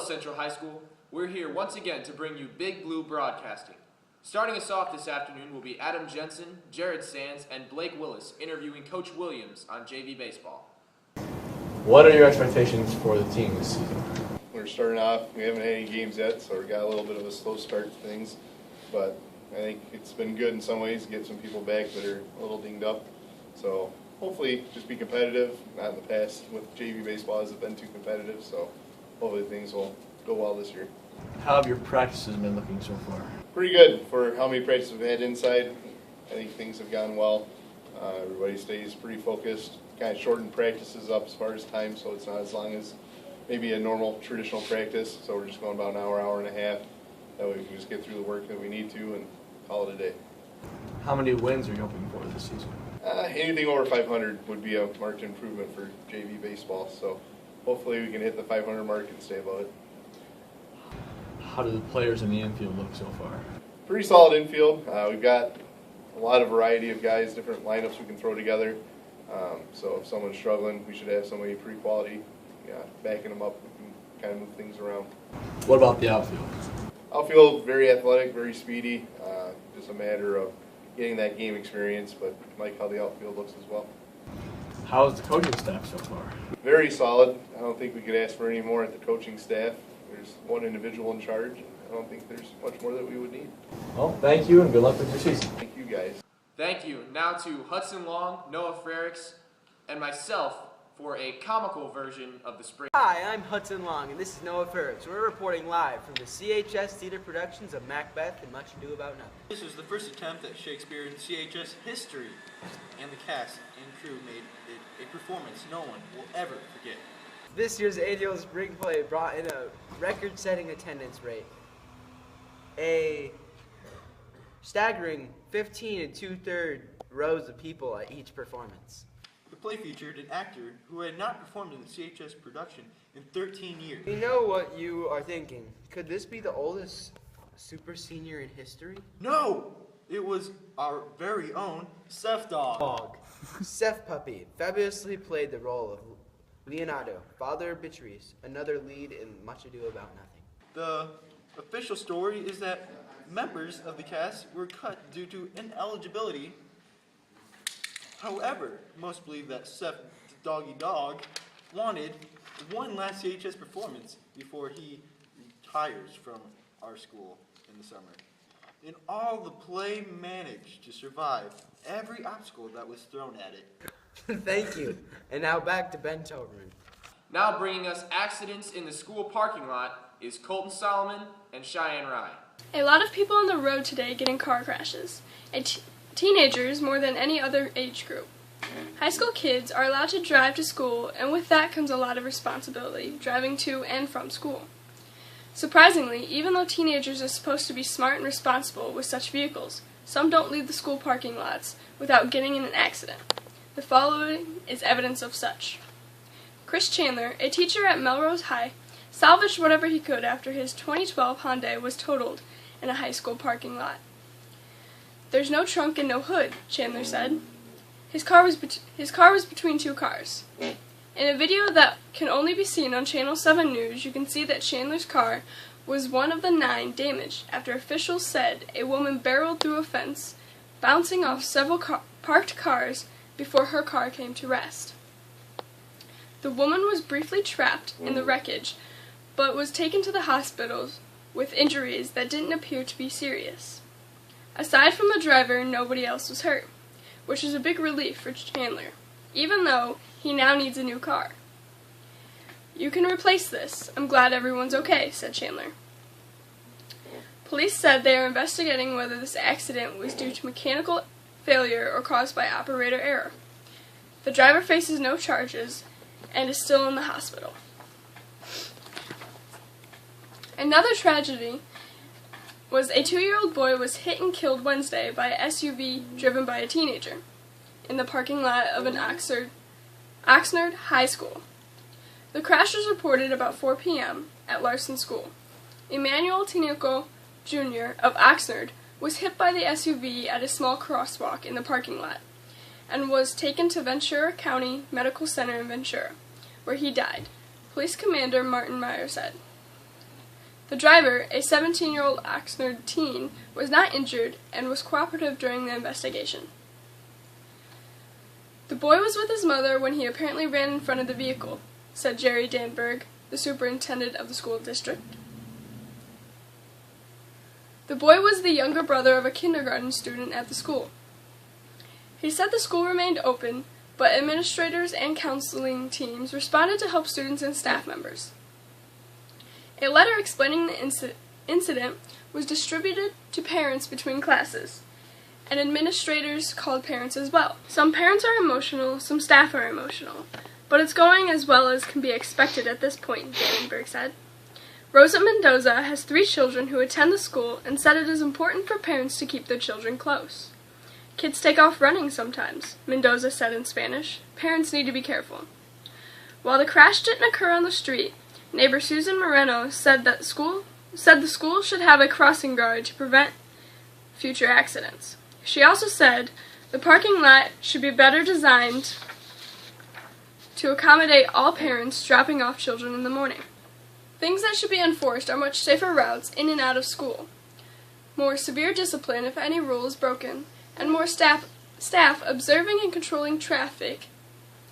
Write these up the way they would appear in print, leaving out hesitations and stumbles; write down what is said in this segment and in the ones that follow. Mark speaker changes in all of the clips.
Speaker 1: Central High School. We're here once again to bring you Big Blue Broadcasting. Starting us off this afternoon will be Adam Jensen, Jared Sands, and Blake Willis interviewing Coach Williams on JV baseball.
Speaker 2: What are your expectations for the team this season?
Speaker 3: We're starting off, we haven't had any games yet, so we got a little bit of a slow start to things, but I think it's been good in some ways to get some people back that are a little dinged up. So hopefully just be competitive. Not in the past with JV baseball hasn't been too competitive, so hopefully things will go well this year.
Speaker 2: How have your practices been looking so far?
Speaker 3: Pretty good for how many practices we've had inside. I think things have gone well. Everybody stays pretty focused. Kind of shortened practices up as far as time, so it's not as long as maybe a normal traditional practice. So we're just going about an hour, hour and a half. That way we can just get through the work that we need to and call it a day.
Speaker 2: How many wins are you hoping for this season?
Speaker 3: Anything over 500 would be a marked improvement for JV baseball. So hopefully we can hit the 500 mark and stay above it.
Speaker 2: How do the players in the infield look so far?
Speaker 3: Pretty solid infield. We've got a lot of variety of guys, different lineups we can throw together. So if someone's struggling, we should have somebody pretty quality backing them up. We can kind of move things around.
Speaker 2: What about the outfield?
Speaker 3: Outfield, very athletic, very speedy. Just a matter of getting that game experience, but I like how the outfield looks as well.
Speaker 2: How is the coaching staff so far?
Speaker 3: Very solid. I don't think we could ask for any more at the coaching staff. There's one individual in charge. I don't think there's much more that we would need.
Speaker 2: Well, thank you and good luck with your season.
Speaker 3: Thank you, guys.
Speaker 1: Thank you. Now to Hudson Long, Noah Frericks, and myself for a comical version of the spring.
Speaker 4: Hi, I'm Hudson Long, and this is Noah Frericks. We're reporting live from the CHS Theater productions of Macbeth and Much Ado About Nothing.
Speaker 5: This was the first attempt at Shakespeare in CHS history, and the cast and crew made it a performance no one will ever forget.
Speaker 4: This year's annual spring play brought in a record-setting attendance rate, a staggering 15 2/3 rows of people at each performance.
Speaker 5: The play featured an actor who had not performed in the CHS production in 13 years.
Speaker 4: You know what you are thinking. Could this be the oldest super senior in history?
Speaker 5: No! It was our very own Seth Dog.
Speaker 4: Seth Puppy fabulously played the role of Leonardo, father of Beatrice, another lead in Much Ado About Nothing.
Speaker 5: The official story is that members of the cast were cut due to ineligibility. However, most believe that Seth Doggy Dog wanted one last CHS performance before he retires from our school in the summer. And all the play managed to survive every obstacle that was thrown at it.
Speaker 4: Thank you. And now back to Ben Toberman.
Speaker 1: Now bringing us accidents in the school parking lot is Colton Solomon and Cheyenne Rye.
Speaker 6: A lot of people on the road today get in car crashes. Teenagers more than any other age group. High school kids are allowed to drive to school, and with that comes a lot of responsibility, driving to and from school. Surprisingly, even though teenagers are supposed to be smart and responsible with such vehicles, some don't leave the school parking lots without getting in an accident. The following is evidence of such. Chris Chandler, a teacher at Melrose High, salvaged whatever he could after his 2012 Hyundai was totaled in a high school parking lot. "There's no trunk and no hood," Chandler said. His car was between two cars. In a video that can only be seen on Channel 7 News, you can see that Chandler's car was one of the 9 damaged after officials said a woman barreled through a fence, bouncing off several parked cars before her car came to rest. The woman was briefly trapped in the wreckage, but was taken to the hospital with injuries that didn't appear to be serious. Aside from the driver, nobody else was hurt, which is a big relief for Chandler, even though he now needs a new car. "You can replace this. I'm glad everyone's okay," said Chandler. Police said they are investigating whether this accident was due to mechanical failure or caused by operator error. The driver faces no charges and is still in the hospital. Another tragedy was a 2-year-old boy was hit and killed Wednesday by an SUV driven by a teenager in the parking lot of an Oxnard High School. The crash was reported about 4 p.m. at Larson School. Emmanuel Tinoco Jr. of Oxnard was hit by the SUV at a small crosswalk in the parking lot and was taken to Ventura County Medical Center in Ventura, where he died, Police Commander Martin Meyer said. The driver, a 17-year-old Oxnard teen, was not injured and was cooperative during the investigation. The boy was with his mother when he apparently ran in front of the vehicle, said Jerry Danberg, the superintendent of the school district. The boy was the younger brother of a kindergarten student at the school. He said the school remained open, but administrators and counseling teams responded to help students and staff members. A letter explaining the incident was distributed to parents between classes, and administrators called parents as well. Some parents are emotional, some staff are emotional, but it's going as well as can be expected at this point, Dannenberg said. Rosa Mendoza has 3 children who attend the school and said it is important for parents to keep their children close. Kids take off running sometimes, Mendoza said in Spanish. Parents need to be careful. While the crash didn't occur on the street, neighbor Susan Moreno said the school should have a crossing guard to prevent future accidents. She also said the parking lot should be better designed to accommodate all parents dropping off children in the morning. Things that should be enforced are much safer routes in and out of school, more severe discipline if any rule is broken, and more staff observing and controlling traffic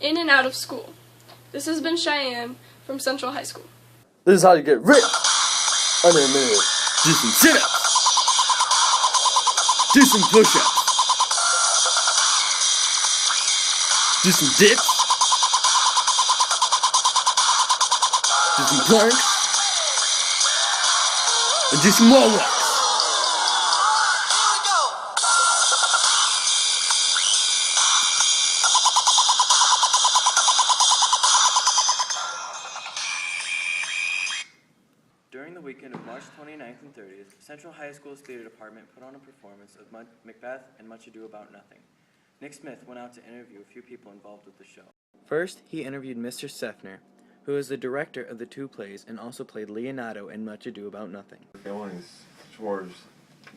Speaker 6: in and out of school. This has been Cheyenne from Central High School.
Speaker 2: This is how you get ripped. Under a minute. Do some sit-ups. Do some push-ups. Do some dips. Do some planks. And do some more walks.
Speaker 7: During the weekend of March 29th and 30th, Central High School's theater department put on a performance of Macbeth and Much Ado About Nothing. Nick Smith went out to interview a few people involved with the show. First, he interviewed Mr. Sefner, who is the director of the 2 plays and also played Leonardo in Much Ado About Nothing.
Speaker 8: Feelings towards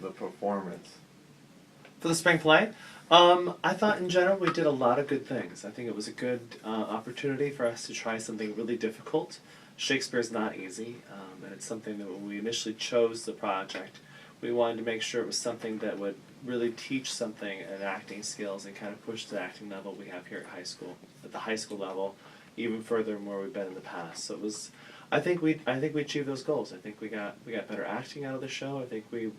Speaker 8: the performance.
Speaker 9: For the spring play, I thought in general we did a lot of good things. I think it was a good opportunity for us to try something really difficult. Shakespeare's not easy, and it's something that when we initially chose the project, we wanted to make sure it was something that would really teach something in acting skills and kind of push the acting level we have here at the high school level, even further than where we've been in the past. So it was, I think we achieved those goals. I think we got better acting out of the show. I think we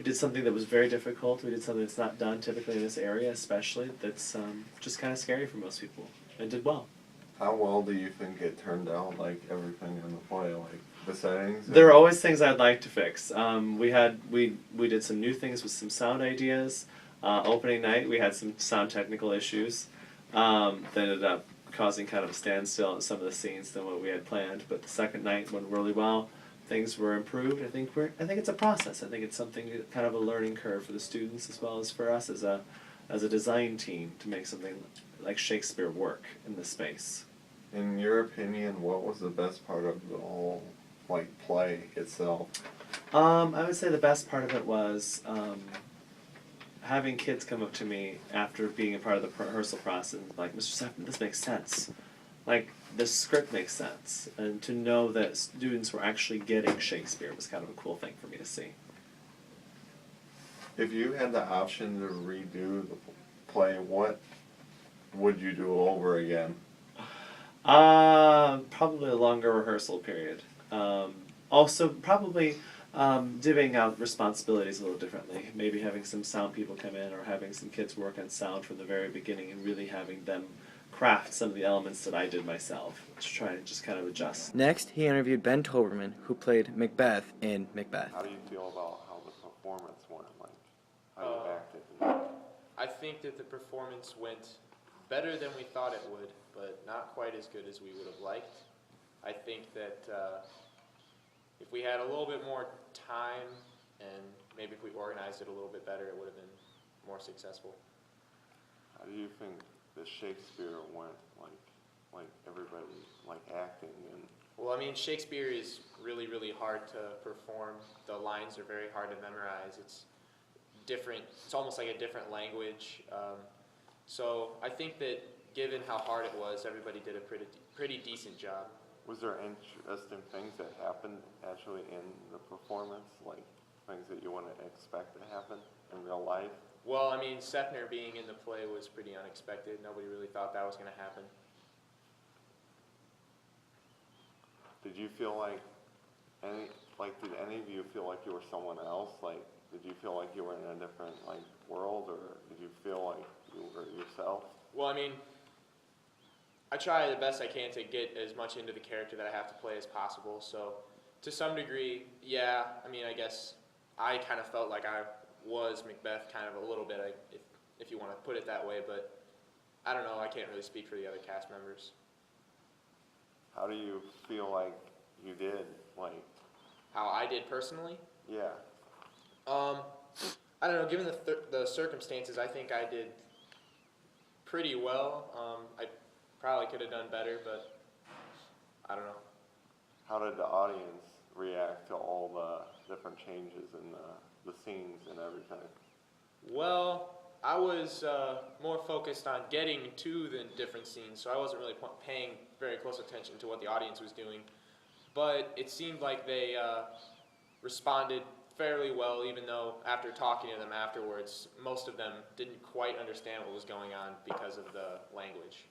Speaker 9: did something that was very difficult. We did something that's not done typically in this area, especially, that's just kind of scary for most people, and did well.
Speaker 8: How well do you think it turned out, like everything in the play, like the settings?
Speaker 9: There are always things I'd like to fix. We did some new things with some sound ideas. Opening night, we had some sound technical issues that ended up causing kind of a standstill in some of the scenes than what we had planned. But the second night went really well. Things were improved. I think it's a process. I think it's something kind of a learning curve for the students as well as for us as a design team to make something like Shakespeare work in this space.
Speaker 8: In your opinion, what was the best part of the whole play itself?
Speaker 9: I would say the best part of it was having kids come up to me after being a part of the rehearsal process, like, Mr. Sefton, this makes sense. Like, the script makes sense. And to know that students were actually getting Shakespeare was kind of a cool thing for me to see.
Speaker 8: If you had the option to redo the play, what would you do over again?
Speaker 9: Probably a longer rehearsal period. Also, probably divvying out responsibilities a little differently. Maybe having some sound people come in, or having some kids work on sound from the very beginning, and really having them craft some of the elements that I did myself to try and just kind of adjust.
Speaker 7: Next, he interviewed Ben Toberman, who played Macbeth in Macbeth.
Speaker 8: How do you feel about how the performance went? Like, how you acted?
Speaker 1: I think that the performance went better than we thought it would, but not quite as good as we would have liked. I think that if we had a little bit more time and maybe if we organized it a little bit better, it would have been more successful.
Speaker 8: How do you think the Shakespeare went, like everybody, like acting and...
Speaker 1: Well, I mean, Shakespeare is really, really hard to perform. The lines are very hard to memorize. It's different. It's almost like a different language. So I think that given how hard it was, everybody did a pretty decent job.
Speaker 8: Was there interesting things that happened actually in the performance, like things that you wouldn't expect to happen in real life?
Speaker 1: Well, I mean, Sethner being in the play was pretty unexpected. Nobody really thought that was going to happen.
Speaker 8: Did you feel like did any of you feel like you were someone else? Like, did you feel like you were in a different, like, world, or did you feel like you were yourself?
Speaker 1: Well, I mean, I try the best I can to get as much into the character that I have to play as possible. So, to some degree, yeah. I mean, I guess I kind of felt like I was Macbeth, kind of a little bit, if you want to put it that way. But I don't know. I can't really speak for the other cast members.
Speaker 8: How do you feel like you did? Like,
Speaker 1: How I did personally?
Speaker 8: yeah.
Speaker 1: I don't know. Given the circumstances, I think I did pretty well. I probably could have done better, but I don't know.
Speaker 8: How did the audience react to all the different changes in the scenes and everything?
Speaker 1: Well, I was more focused on getting to the different scenes, so I wasn't really paying very close attention to what the audience was doing. But it seemed like they responded fairly well, even though after talking to them afterwards, most of them didn't quite understand what was going on because of the language.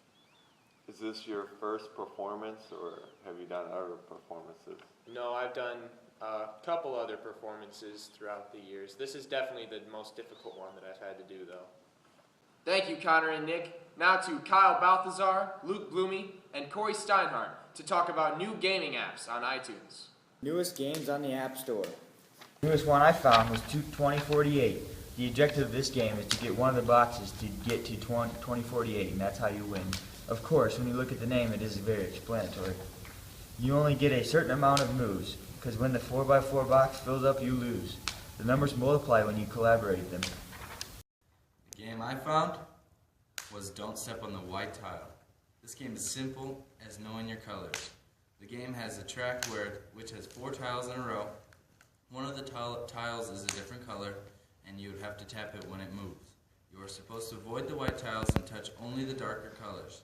Speaker 8: Is this your first performance, or have you done other performances?
Speaker 1: No, I've done a couple other performances throughout the years. This is definitely the most difficult one that I've had to do, though.
Speaker 10: Thank you, Connor and Nick. Now to Kyle Balthazar, Luke Bloomy, and Corey Steinhardt to talk about new gaming apps on iTunes.
Speaker 11: Newest games on the App Store. Newest one I found was 2048. The objective of this game is to get one of the boxes to get to 2048, and that's how you win. Of course, when you look at the name, it is very explanatory. You only get a certain amount of moves, because when the 4x4 box fills up, you lose. The numbers multiply when you collaborate them.
Speaker 12: The game I found was Don't Step on the White Tile. This game is simple as knowing your colors. The game has a track which has 4 tiles in a row. One of the tiles is a different color, and you would have to tap it when it moves. You are supposed to avoid the white tiles and touch only the darker colors.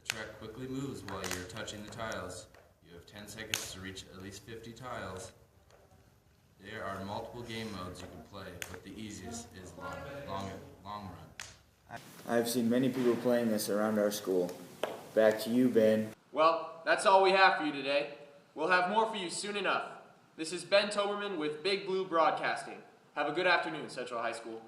Speaker 12: The track quickly moves while you're touching the tiles. You have 10 seconds to reach at least 50 tiles. There are multiple game modes you can play, but the easiest is long run.
Speaker 11: I've seen many people playing this around our school. Back to you, Ben.
Speaker 10: Well, that's all we have for you today. We'll have more for you soon enough. This is Ben Toberman with Big Blue Broadcasting. Have a good afternoon, Central High School.